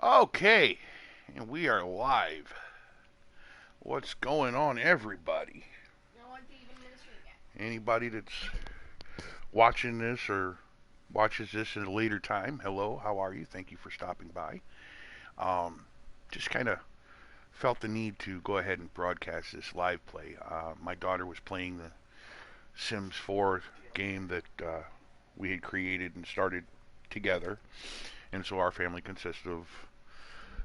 Okay, and we are live. What's going on, everybody? No one's even in the stream yet. Anybody that's watching this or watches this at a later time, hello, how are you? Thank you for stopping by. Um, just kind of felt the need to go ahead and broadcast this live play. My daughter was playing the Sims 4 game that we had created and started together, and so our family consists of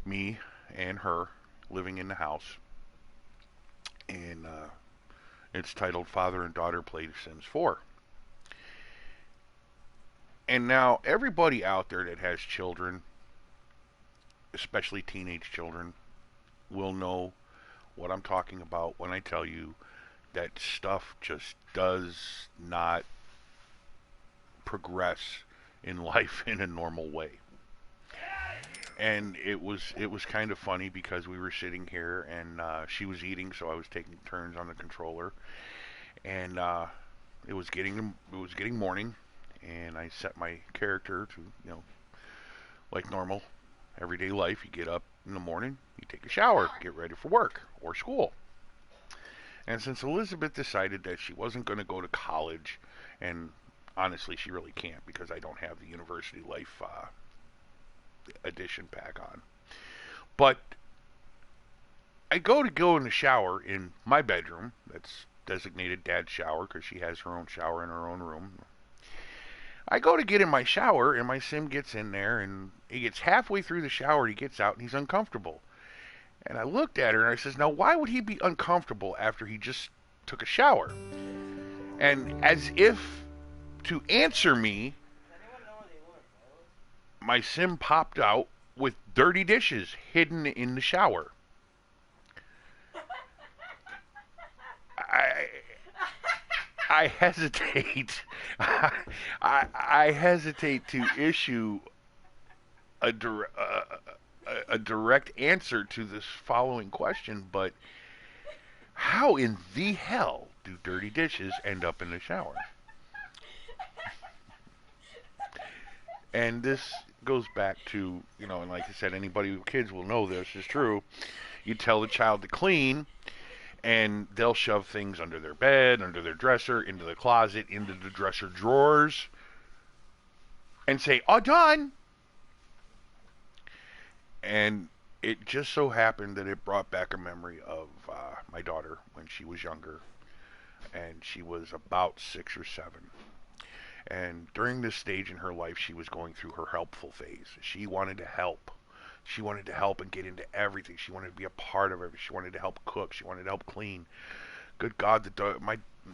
me and her living in the house. And it's titled Father and Daughter Play Sims 4. And now, everybody out there that has children, especially teenage children, will know what I'm talking about when I tell you that stuff just does not progress in life in a normal way. And it was kind of funny because we were sitting here and she was eating, so I was taking turns on the controller, and it was getting morning, and I set my character to, like normal everyday life. You get up in the morning, you take a shower, get ready for work or school. And since Elizabeth decided that she wasn't going to go to college, and honestly, she really can't because I don't have the university life edition pack on. But I go in the shower in my bedroom. That's designated dad's shower because she has her own shower in her own room. I go to get in my shower, and my sim gets in there, and he gets halfway through the shower, and he gets out, and he's uncomfortable. And I looked at her, and I says, "Now, why would he be uncomfortable after he just took a shower?" And as if to answer me, my sim popped out with dirty dishes hidden in the shower. I I hesitate. I hesitate to issue a, a direct answer to this following question, but how in the hell do dirty dishes end up in the shower? And this goes back to, and like I said, anybody with kids will know this is true. You tell the child to clean, and they'll shove things under their bed, under their dresser, into the closet, into the dresser drawers, and say, "All done." And it just so happened that it brought back a memory of my daughter when she was younger, and she was about 6 or 7. And during this stage in her life, she was going through her helpful phase. She wanted to help. She wanted to help and get into everything. She wanted to be a part of everything. She wanted to help cook. She wanted to help clean. Good God,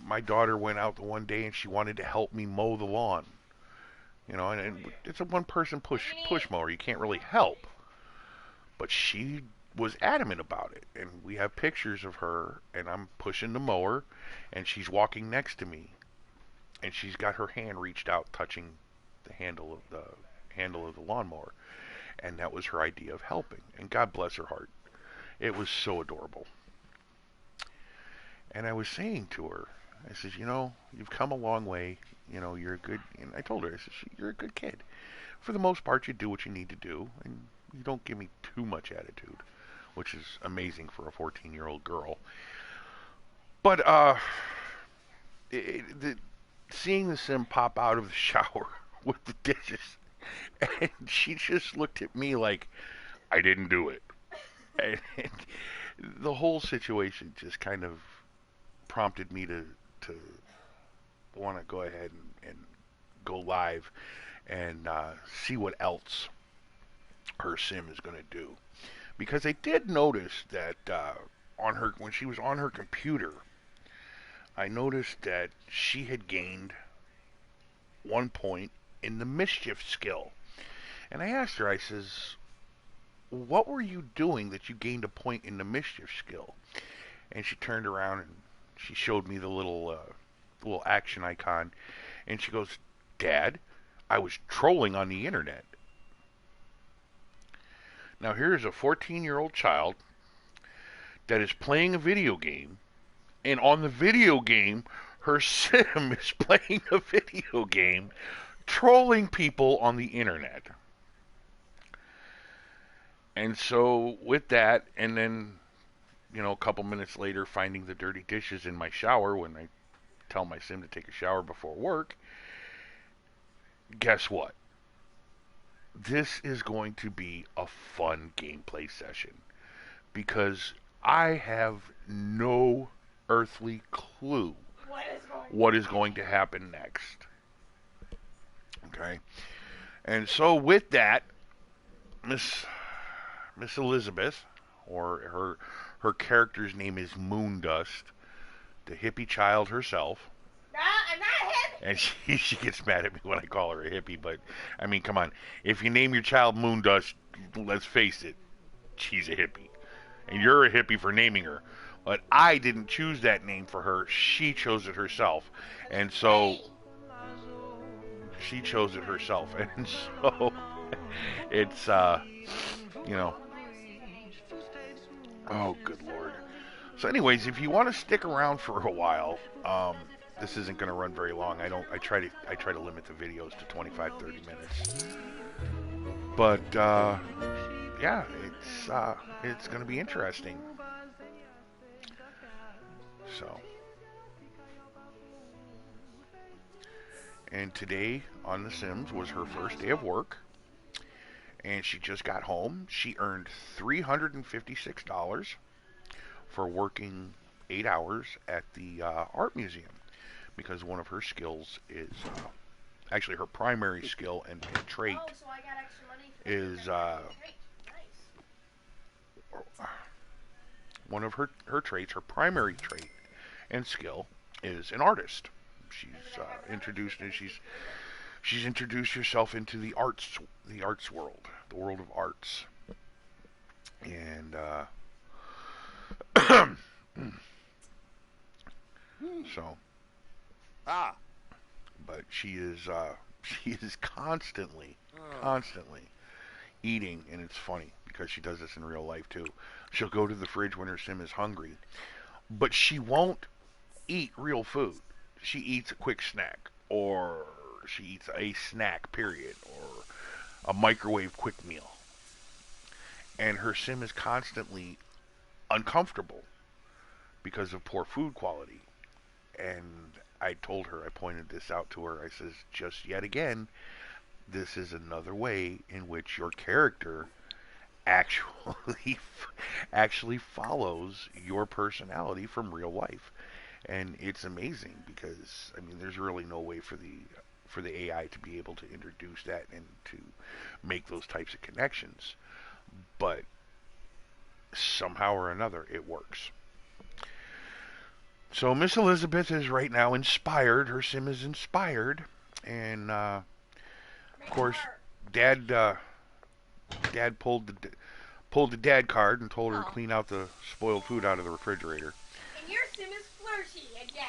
my daughter went out the one day and she wanted to help me mow the lawn. And it's a one person push mower. You can't really help. But she was adamant about it. And we have pictures of her, and I'm pushing the mower, and she's walking next to me, and she's got her hand reached out touching the handle of the lawnmower, and that was her idea of helping. And God bless her heart. It was so adorable. And I was saying to her, I says, you've come a long way. You're a good. And I told her, I said, you're a good kid. For the most part, you do what you need to do, and you don't give me too much attitude, which is amazing for a 14-year-old girl. But seeing the sim pop out of the shower with the dishes, and she just looked at me like I didn't do it. And the whole situation just kind of prompted me to want to go ahead and go live and see what else her sim is going to do. Because I did notice that on her when she was on her computer, I noticed that she had gained 1 point in the mischief skill. And I asked her, I says, "What were you doing that you gained a point in the mischief skill?" And she turned around and she showed me the little action icon, and she goes, "Dad, I was trolling on the internet." Now here's a 14-year-old child that is playing a video game, and on the video game, her sim is playing a video game, trolling people on the internet. And so with that, and then a couple minutes later, finding the dirty dishes in my shower when I tell my sim to take a shower before work. Guess what? This is going to be a fun gameplay session because I have no earthly clue what is going to happen next. Okay? And so with that, Miss Elizabeth, or her character's name is Moondust, the hippie child herself. Nah, I'm not a hippie. And she gets mad at me when I call her a hippie, but I mean, come on. If you name your child Moondust, let's face it, she's a hippie. And you're a hippie for naming her. But I didn't choose that name for her. She chose it herself. And so she chose it herself. And so it's you know, oh good lord. So anyways, if you want to stick around for a while, this isn't going to run very long. I try to limit the videos to 25-30 minutes. But yeah, it's going to be interesting. So, and today on The Sims was her first day of work, and she just got home. She earned $356 for working 8 hours at the art museum, because one of her skills is actually her primary skill and trait Oh, so I got extra money for is Nice. one of her traits, her primary trait and skill is an artist. She's she's introduced herself into the arts world, the world of arts, and so but she is she is constantly eating, and it's funny because she does this in real life too. She'll go to the fridge when her sim is hungry, but she won't eat real food. She eats a quick snack, or she eats a snack, period, or a microwave quick meal. And her sim is constantly uncomfortable because of poor food quality. And I told her, I pointed this out to her. I says, just yet again, this is another way in which your character actually actually follows your personality from real life. And it's amazing because I mean there's really no way for the AI to be able to introduce that and to make those types of connections, but somehow or another it works. So Miss Elizabeth is right now inspired. Her sim is inspired, and of course, Dad Dad pulled the dad card and told her to clean out the spoiled food out of the refrigerator. And your sim is flirty again.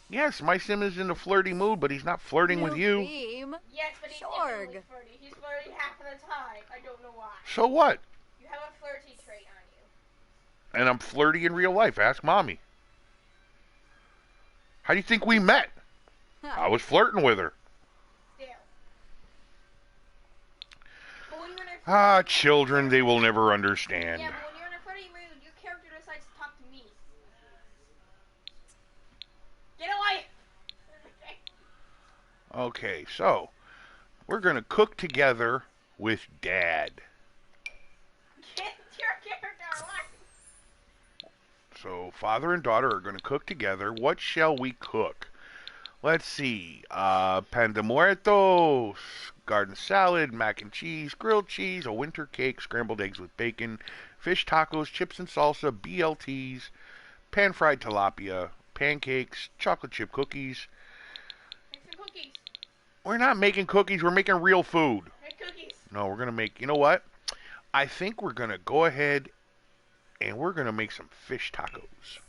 Yes, my sim is in a flirty mood, but he's not flirting with you. Theme. Yes, but he's definitely flirty. He's flirty half of the time. I don't know why. So what? You have a flirty trait on you. And I'm flirty in real life. Ask Mommy. How do you think we met? I was flirting with her. Still. But when you're in a Children, they will never understand. Yeah, but when you're in a flirty mood, your character decides to talk to me. Get away! Okay, so we're going to cook together with Dad. Get your character away! So father and daughter are going to cook together. What shall we cook? Let's see. Pan de muertos, garden salad, mac and cheese, grilled cheese, a winter cake, scrambled eggs with bacon, fish tacos, chips and salsa, BLTs, pan-fried tilapia, pancakes, chocolate chip cookies. Make some cookies. We're not making cookies. We're making real food. Make cookies. No, we're going to make... You know what? I think we're going to go ahead and we're going to make some fish tacos.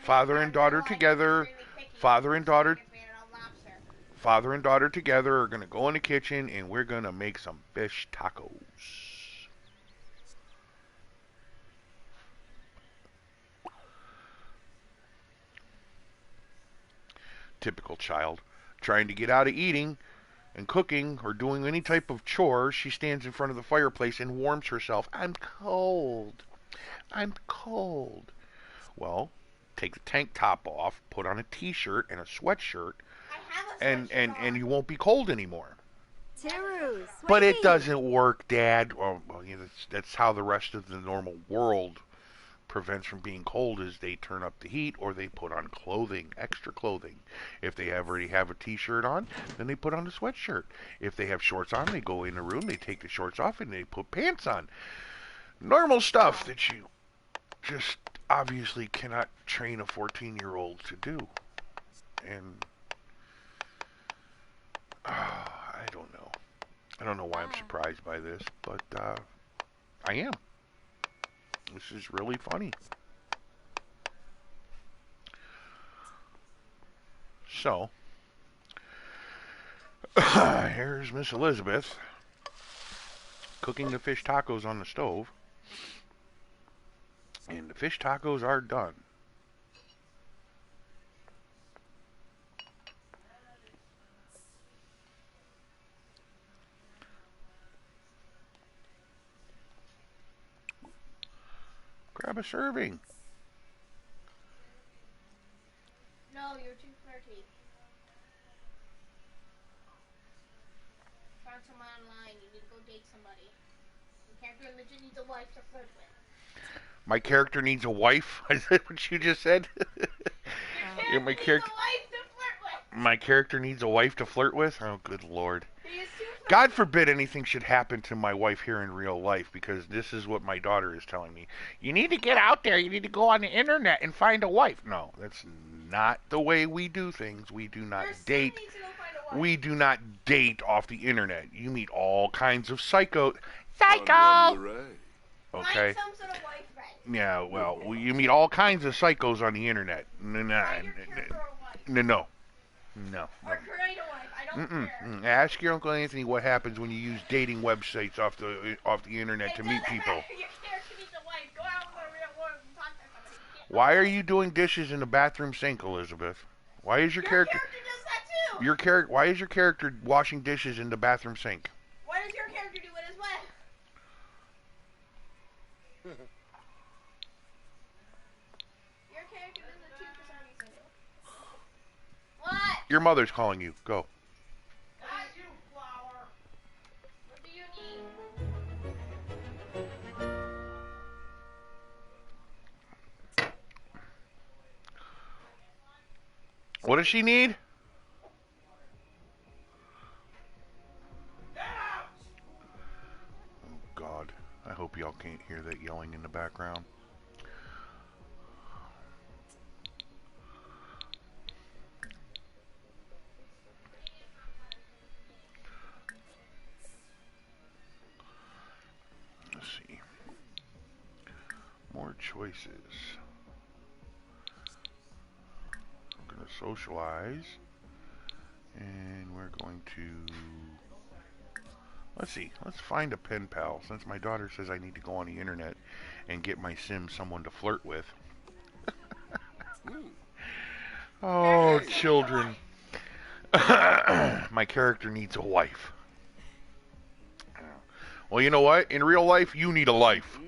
Father and daughter together. Father and daughter together are going to go in the kitchen and we're going to make some fish tacos. Typical child trying to get out of eating and cooking or doing any type of chore, she stands in front of the fireplace and warms herself. I'm cold. I'm cold. Well, take the tank top off, put on a t-shirt and a sweatshirt, I have a and you won't be cold anymore. Tiru, But it sweetie. doesn't work, Dad. Well, that's how the rest of the normal world prevents from being cold is they turn up the heat or they put on clothing, extra clothing. If they already have a t-shirt on, then they put on a sweatshirt. If they have shorts on, they go in a room, they take the shorts off, and they put pants on. Normal stuff that you just obviously cannot train a 14-year-old to do. And I don't know. I don't know why I'm surprised by this, but I am. This is really funny. So, here's Miss Elizabeth cooking the fish tacos on the stove. And the fish tacos are done. Grab a serving. No, you're too flirty. Found someone online. You need to go date somebody. The character in Legend needs a wife to flirt with. My character needs a wife? Is that what you just said? Yeah, my character. Needs a wife to flirt with. My character needs a wife to flirt with? Oh, good lord. He is too flirty. God forbid anything should happen to my wife here in real life, because this is what my daughter is telling me. You need to get out there. You need to go on the internet and find a wife. No, that's not the way we do things. We do not Your son date. needs to go find a wife. We do not date off the internet. You meet all kinds of psycho. Find Okay. some sort of wife friend. Yeah, well, you meet all kinds of psychos on the internet. Find your character a wife. No. Or create a wife. I don't care. Ask your Uncle Anthony what happens when you use dating websites off the internet to It meet doesn't people. matter. Your character needs a wife. Go out in the real world and talk to somebody. Why are you doing dishes in the bathroom sink, Elizabeth? Why is your character does that too. why is your character washing dishes in the bathroom sink? Why does your character do it as well? Your character does it too for some reason. What? Your mother's calling you. Go. Not you, flower. What do you need? What does she need? Oh God. I hope y'all can't hear that yelling in the background. Let's see. More choices. I'm going to socialize. And we're going to... Let's see. Let's find a pen pal. Since my daughter says I need to go on the internet and get my sim someone to flirt with. Oh, children. My character needs a wife. Well, you know what? In real life, you need a life.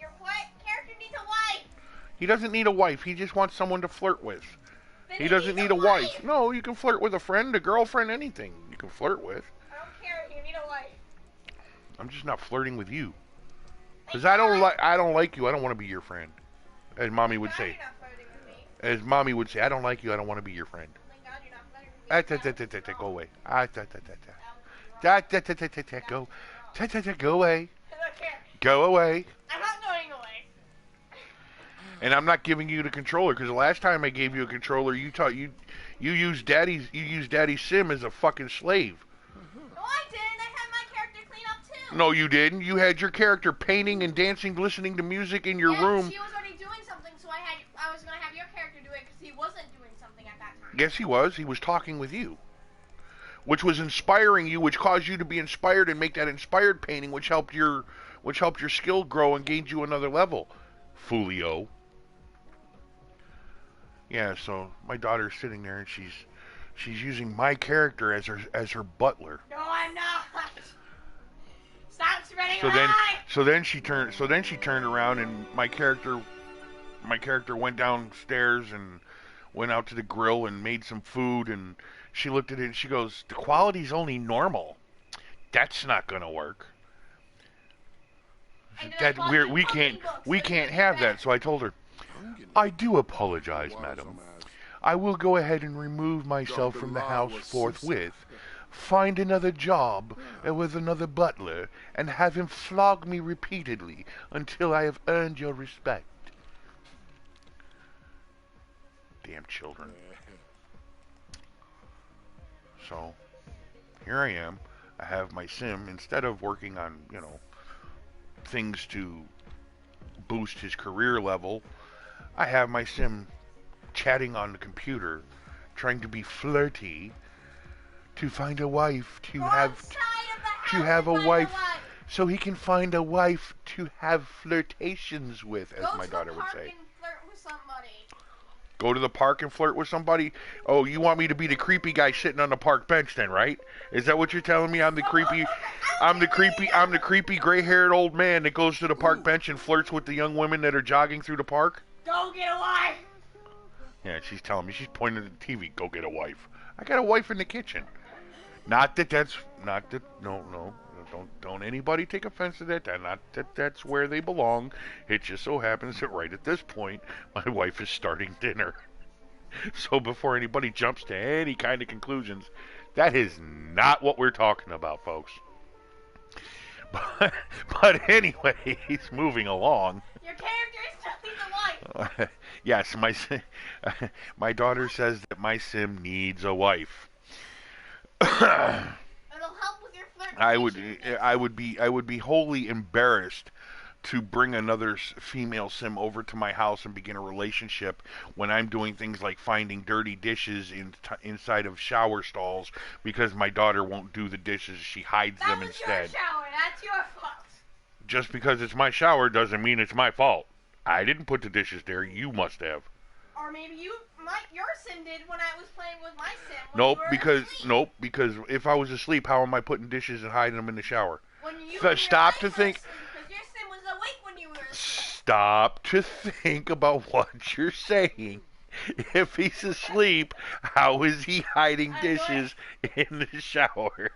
Your what? Character needs a wife. He doesn't need a wife. He just wants someone to flirt with. Then He doesn't needs need a wife. No, you can flirt with a friend, a girlfriend, anything you can flirt with. I don't care. You need a wife. I'm just not flirting with you. Because I don't like you. I don't want to be your friend. As mommy would God, say. you're not flirting with me. As mommy would say, I don't like you. I don't want to be your friend. Thank God you're not flirting with me. Go away. Go. Go away. Look here. Go away. I'm not going away. And I'm not giving you the controller because the last time I gave you a controller, you used Daddy's sim as a fucking slave. No, I didn't. I had my character clean up too. No, you didn't. You had your character painting and dancing, listening to music in your room. She was already doing something, so I was gonna have your character do it because he wasn't doing something at that time. Yes, he was. He was talking with you, which was inspiring you, which caused you to be inspired and make that inspired painting, which helped your skill grow and gained you another level. Foolio. Yeah, so my daughter's sitting there and she's She's using my character as her butler. No, I'm not. Stop spreading So then, lies. so then she turned around and my character went downstairs and went out to the grill and made some food, and she looked at it and she goes, "The quality's only normal. That's not gonna work. We can't have that." So I told her, "I do apologize, madam. I will go ahead and remove myself from the house forthwith, find another job with another butler, and have him flog me repeatedly until I have earned your respect." Damn children. So, here I am. I have my sim, instead of working on, things to boost his career level, I have my sim chatting on the computer, trying to be flirty, to find a wife, to have a wife, so he can find a wife to have flirtations with, as my daughter would say. Go to the park and flirt with somebody? Oh, you want me to be the creepy guy sitting on the park bench then, right? Is that what you're telling me? I'm the creepy gray-haired old man that goes to the park bench and flirts with the young women that are jogging through the park? Go get a wife. Yeah, she's telling me, she's pointing at the TV, "Go get a wife." I got a wife in the kitchen. Not that, no, don't anybody take offense to that. Not that that's where they belong. It just so happens that right at this point, my wife is starting dinner. So before anybody jumps to any kind of conclusions, that is not what we're talking about, folks. But anyways, moving along. Your character is still needs a wife. Yes, my daughter says that my sim needs a wife. It'll help with your flirtation. I would be wholly embarrassed to bring another female sim over to my house and begin a relationship when I'm doing things like finding dirty dishes inside of shower stalls because my daughter won't do the dishes. She hides them instead. That was your shower. That's your fault. Just because it's my shower doesn't mean it's my fault. I didn't put the dishes there. You must have. Or maybe your sim did when I was playing with my sim. Nope, because if I was asleep, how am I putting dishes and hiding them in the shower? Stop to think. Because your sim was awake when you were asleep. Stop to think about what you're saying. If he's asleep, how is he hiding dishes in the shower?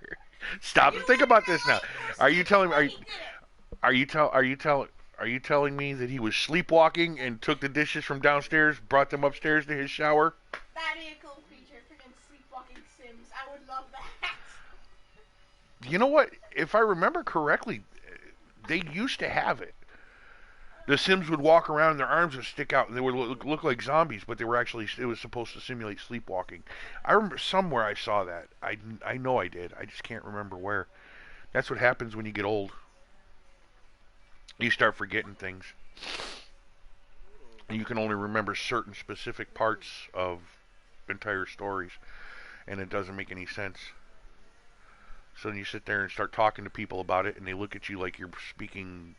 Stop to think about this now. Are you telling me? Are you telling me that he was sleepwalking and took the dishes from downstairs, brought them upstairs to his shower? That'd be a cool feature, freaking sleepwalking Sims. I would love that. You know what? If I remember correctly, they used to have it. The Sims would walk around and their arms would stick out and they would look like zombies, but it was supposed to simulate sleepwalking. I remember somewhere I saw that. I know I did. I just can't remember where. That's what happens when you get old. You start forgetting things. And you can only remember certain specific parts of entire stories, and it doesn't make any sense. So then you sit there and start talking to people about it, and they look at you like you're speaking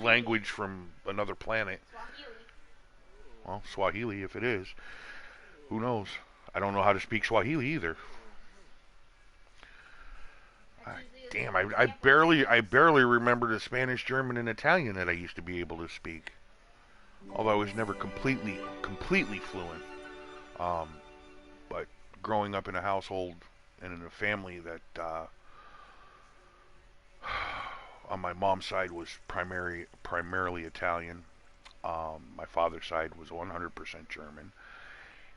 language from another planet. Well, Swahili if it is. Who knows? I don't know how to speak Swahili either. Damn, I barely remember the Spanish, German, and Italian that I used to be able to speak. Although I was never completely fluent. But growing up in a household and in a family that on my mom's side was primarily Italian. My father's side was 100% German.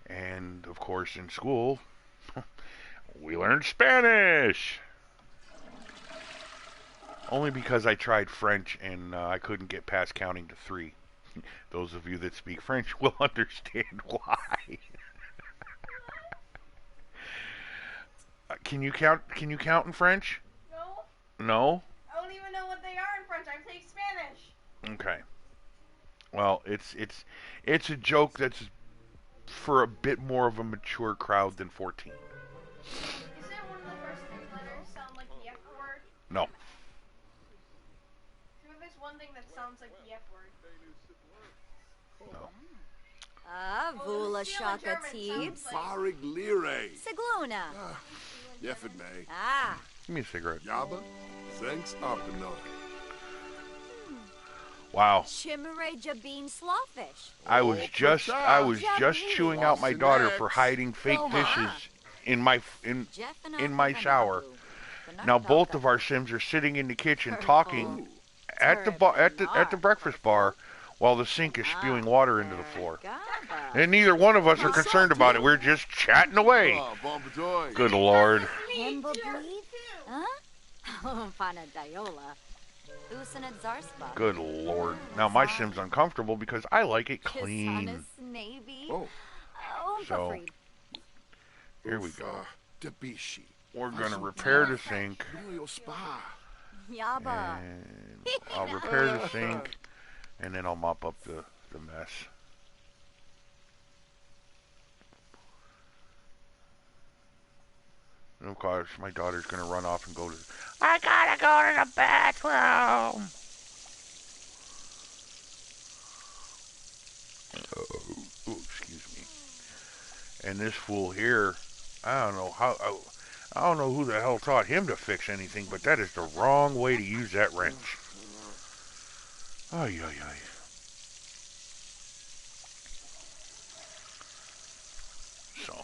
And of course in school we learned Spanish. Only because I tried French and I couldn't get past counting to 3. Those of you that speak French will understand why. Can you count in French? No. No? I don't even know what they are in French. I take Spanish. Okay. Well, it's a joke that's for a bit more of a mature crowd than 14. Is it one of the first 3 letters sound like the F word? No. There's one thing that sounds like the F word. No. Vula Shaka Teebs. Farig Lire. Sigluna. Yeffet May. Give me a cigarette. Yaba. Thanks Oppenor. Wow. Chimere Jabeen Slawfish. I was just chewing out my daughter for hiding fake dishes in my shower. Now both of our Sims are sitting in the kitchen talking at the breakfast bar while the sink is spewing water into the floor. And neither one of us are concerned about it. We're just chatting away. Good Lord. Himba Bleed? Huh? Panadayola. Usanad Zarspa. Good Lord. Now my Sim's uncomfortable because I like it clean. Oh. So, here we go. Debishi. We're going to repair the sink. Yaba. And I'll repair the sink, and then I'll mop up the mess. And of course, my daughter's going to run off and go to... I gotta go to the bathroom! Oh, excuse me. And this fool here, I don't know who the hell taught him to fix anything, but that is the wrong way to use that wrench. Ay, ay, ay. So.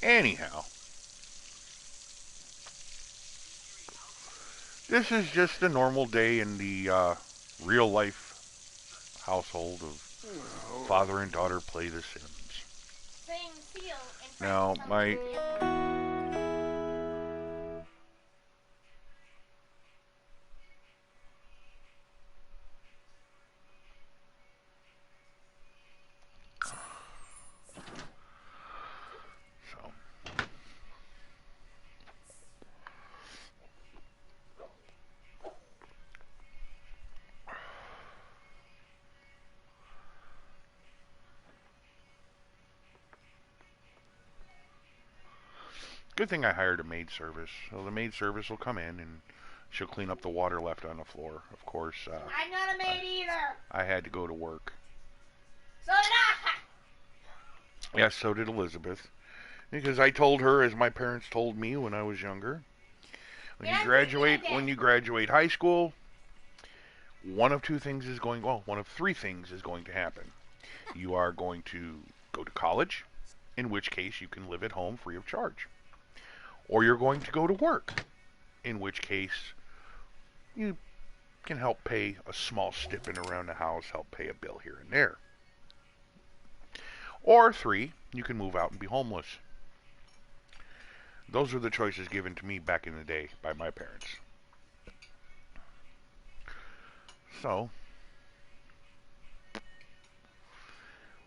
Anyhow. This is just a normal day in the real life household of father and daughter play The Sims. Now, my... Good thing I hired a maid service. So the maid service will come in and she'll clean up the water left on the floor. Of course, I'm not a maid either. I had to go to work. So did I. Yes, so did Elizabeth. Because I told her, as my parents told me when I was younger, when you graduate high school, one of three things is going to happen. You are going to go to college, in which case you can live at home free of charge. Or you're going to go to work, in which case you can help pay a small stipend around the house, help pay a bill here and there. Or 3, you can move out and be homeless. Those are the choices given to me back in the day by my parents. So,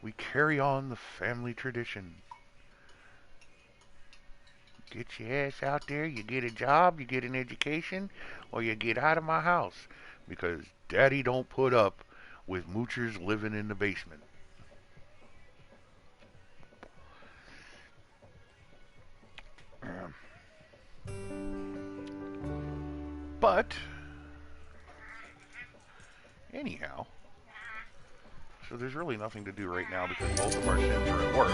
we carry on the family tradition. Get your ass out there, you get a job, you get an education, or you get out of my house. Because Daddy don't put up with moochers living in the basement. But, anyhow, so there's really nothing to do right now because both of our Sims are at work.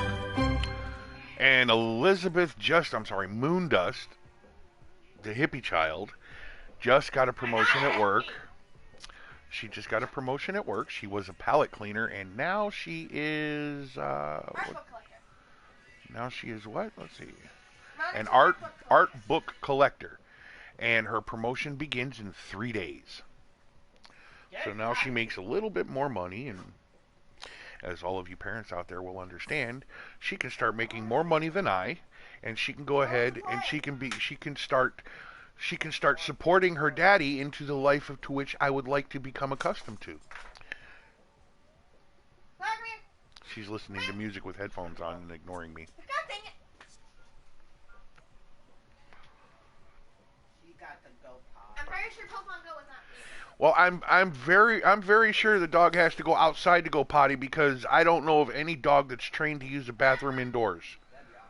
And Moondust, the hippie child, just got a promotion at work. She just got a promotion at work. She was a pallet cleaner, and now she is, now she is what? Let's see. An art book collector. And her promotion begins in 3 days. So now she makes a little bit more money, and as all of you parents out there will understand, she can start making more money than I, and she can go ahead and she can start supporting her daddy into the life to which I would like to become accustomed to. She's listening to music with headphones on and ignoring me. I'm very sure Pokemon Go was not me. Well, I'm very sure the dog has to go outside to go potty because I don't know of any dog that's trained to use a bathroom indoors. That'd be awesome.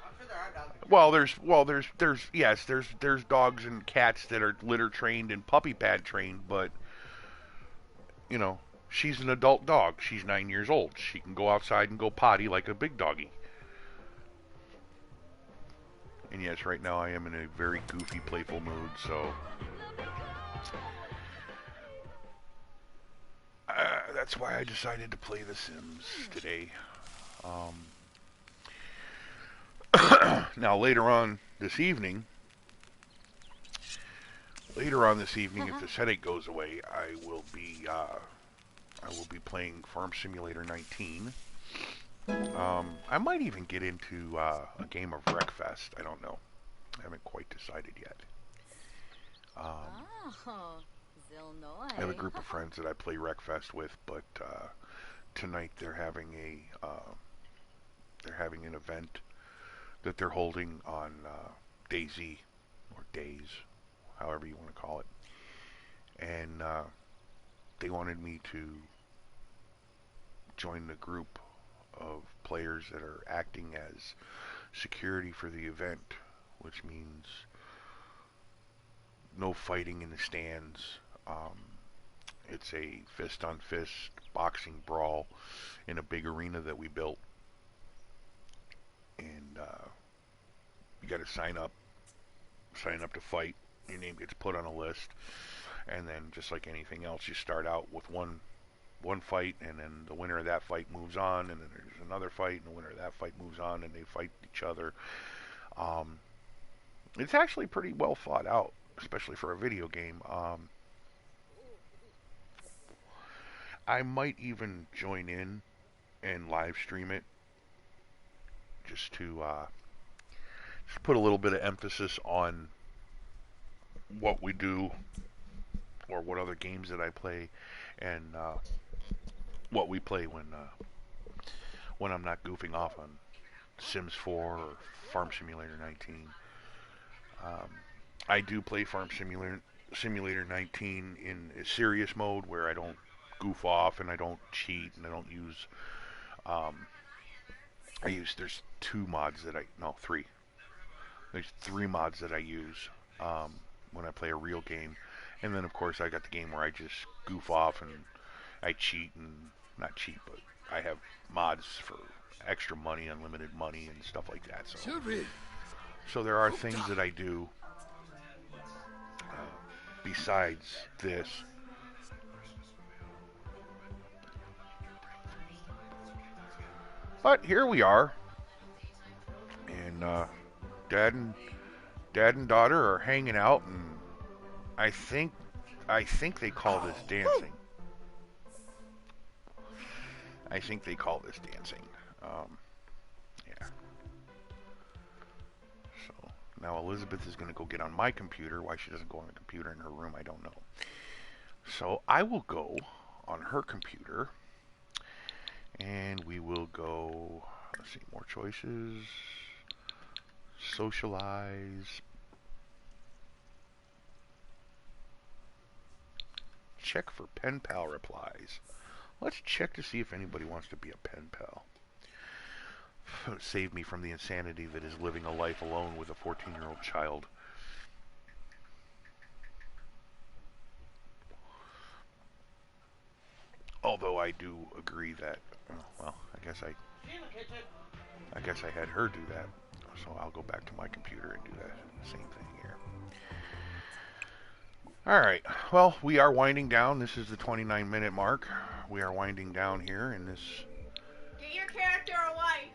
I'm sure there there's dogs and cats that are litter trained and puppy pad trained, but you know, she's an adult dog. She's 9 years old. She can go outside and go potty like a big doggy. And yes, right now I am in a very goofy, playful mood, so that's why I decided to play The Sims today. Now later on this evening, if this headache goes away, I will be playing Farm Simulator 19. I might even get into a game of Wreckfest. I don't know. I haven't quite decided yet. I have a group of friends that I play Wreckfest with, but tonight they're having an event that they're holding on DayZ, or Days, however you want to call it, and they wanted me to join the group of players that are acting as security for the event, which means no fighting in the stands. It's a fist-on-fist boxing brawl in a big arena that we built, and you got to sign up to fight. Your name gets put on a list, and then just like anything else, you start out with one fight, and then the winner of that fight moves on, and then there's another fight, and the winner of that fight moves on, and they fight each other. It's actually pretty well thought out, especially for a video game. I might even join in and live stream it, just to just put a little bit of emphasis on what we do, or what other games that I play, and what we play when I'm not goofing off on Sims 4 or Farm Simulator 19. I do play Farm Simulator 19 in a serious mode, where I don't goof off and I don't cheat and I don't use there's three mods that I use when I play a real game. And then of course I got the game where I just goof off and I cheat, and not cheat, but I have mods for extra money, unlimited money, and stuff like that. So there are things that I do besides this. But here we are, and dad and daughter are hanging out, and I think they call this dancing. Yeah. So now Elizabeth is going to go get on my computer. Why she doesn't go on the computer in her room, I don't know. So I will go on her computer, and we will go, let's see, more choices, socialize, check for pen pal replies. Let's check to see if anybody wants to be a pen pal. Save me from the insanity that is living a life alone with a 14-year-old child. Although I do agree that, well, I guess I had her do that. So I'll go back to my computer and do that same thing here. Alright, well, we are winding down. This is the 29-minute mark. We are winding down here in this... Get your character a wife.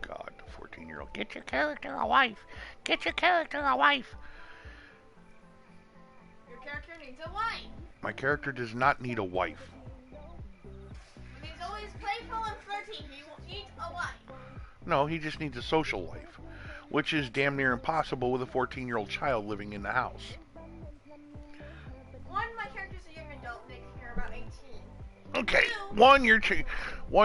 God, 14-year-old. Get your character a wife. Get your character a wife. Your character needs a wife. My character does not need a wife. He's always playful and flirty. He needs a wife. No, he just needs a social life, which is damn near impossible with a 14-year-old child living in the house. One, my character's a young adult, making her about 18. Okay, one,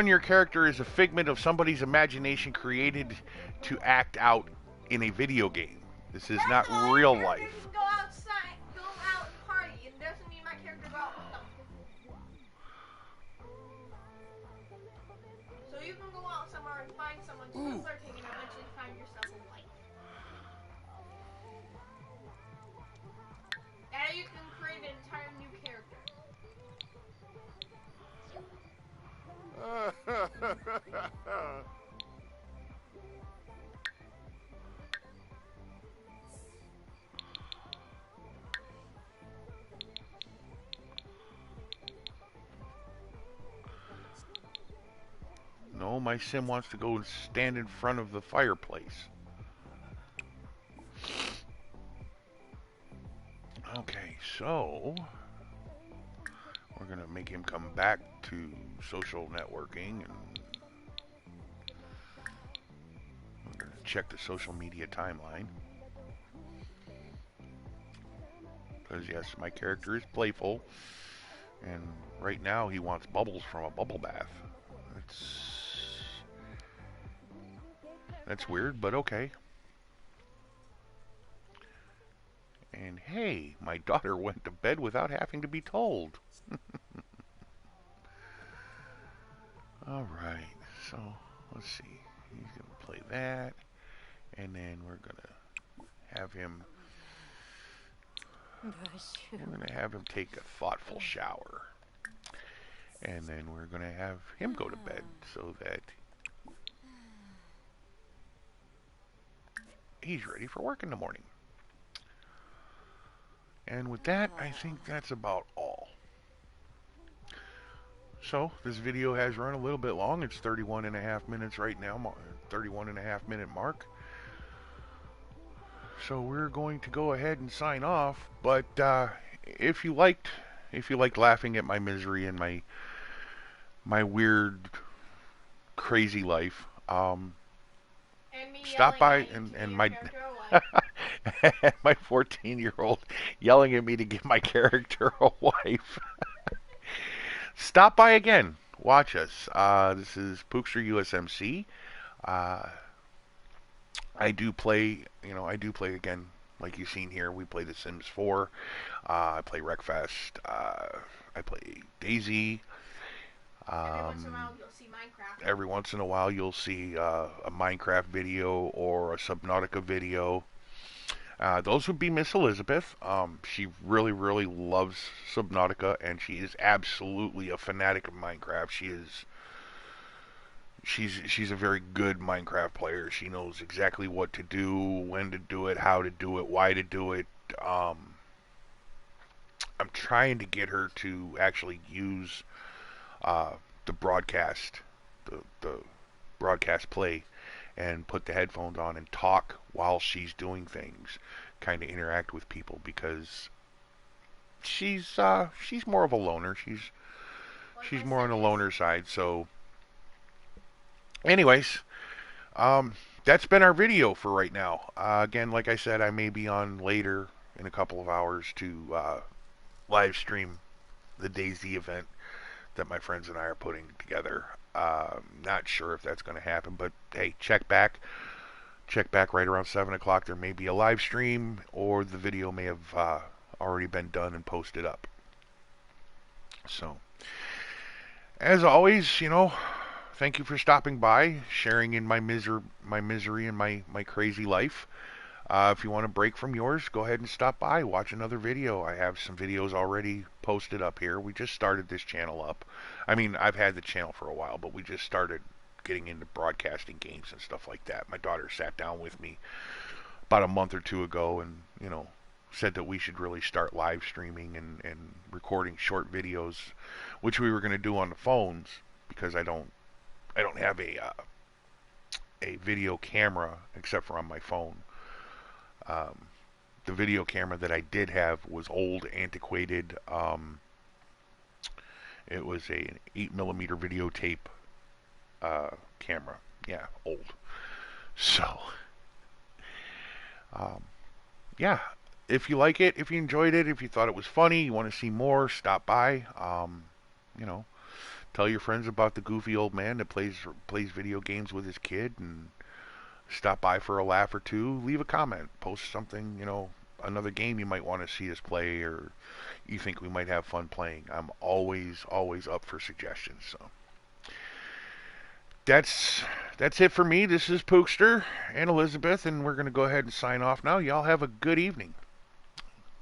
your character is a figment of somebody's imagination created to act out in a video game. This is not real life. You can go outside, go out and party. It doesn't mean my character go out with them. So you can go out somewhere and find someone to flirting and eventually find yourself a wife. Now you can create an entire new character. No, my sim wants to go and stand in front of the fireplace. Okay, so we're gonna make him come back to social networking, and we're gonna check the social media timeline. Because yes, my character is playful, and right now he wants bubbles from a bubble bath. That's weird, but okay. And hey, my daughter went to bed without having to be told. Alright, so let's see. He's going to play that. And then we're going to have him... We're going to have him take a thoughtful shower. And then we're going to have him go to bed so that he's ready for work in the morning. And with that, I think that's about all. So, this video has run a little bit long. It's 31 and a half minutes right now, 31 and a half minute mark. So we're going to go ahead and sign off. But if you liked laughing at my misery and my weird, crazy life, stop by and my my 14-year-old yelling at me to give my character a wife. Stop by again. Watch us. This is Pookster USMC. I do play again, like you've seen here. We play The Sims 4. I play Wreckfest. I play Daisy. Every once in a while you'll see a Minecraft video or a Subnautica video. Those would be Miss Elizabeth. She really, really loves Subnautica, and she is absolutely a fanatic of Minecraft. She's a very good Minecraft player. She knows exactly what to do, when to do it, how to do it, why to do it. I'm trying to get her to actually use the broadcast play and put the headphones on and talk while she's doing things, kind of interact with people, because she's more of a loner. She's more on the loner side. So anyways, that's been our video for right now. Again, like I said, I may be on later in a couple of hours to live stream the Daisy event that my friends and I are putting together. Not sure if that's going to happen, but hey, check back right around 7 o'clock. There may be a live stream, or the video may have already been done and posted up. So, as always, thank you for stopping by, sharing in my misery and my crazy life. If you want to break from yours, go ahead and stop by, watch another video. I have some videos already posted up here. We just started this channel up. I mean, I've had the channel for a while, but we just started getting into broadcasting games and stuff like that. My daughter sat down with me about a month or two ago and, said that we should really start live streaming and recording short videos, which we were going to do on the phones, because I don't have a video camera except for on my phone. The video camera that I did have was old, antiquated. It was an 8mm videotape camera. Yeah, old. So, yeah. If you like it, if you enjoyed it, if you thought it was funny, you want to see more, stop by. Tell your friends about the goofy old man that plays video games with his kid, and stop by for a laugh or two. Leave a comment, post something, another game you might want to see us play, or you think we might have fun playing. I'm always up for suggestions. So that's it for me. This is Pookster and Elizabeth, and we're going to go ahead and sign off now. Y'all have a good evening.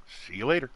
See you later.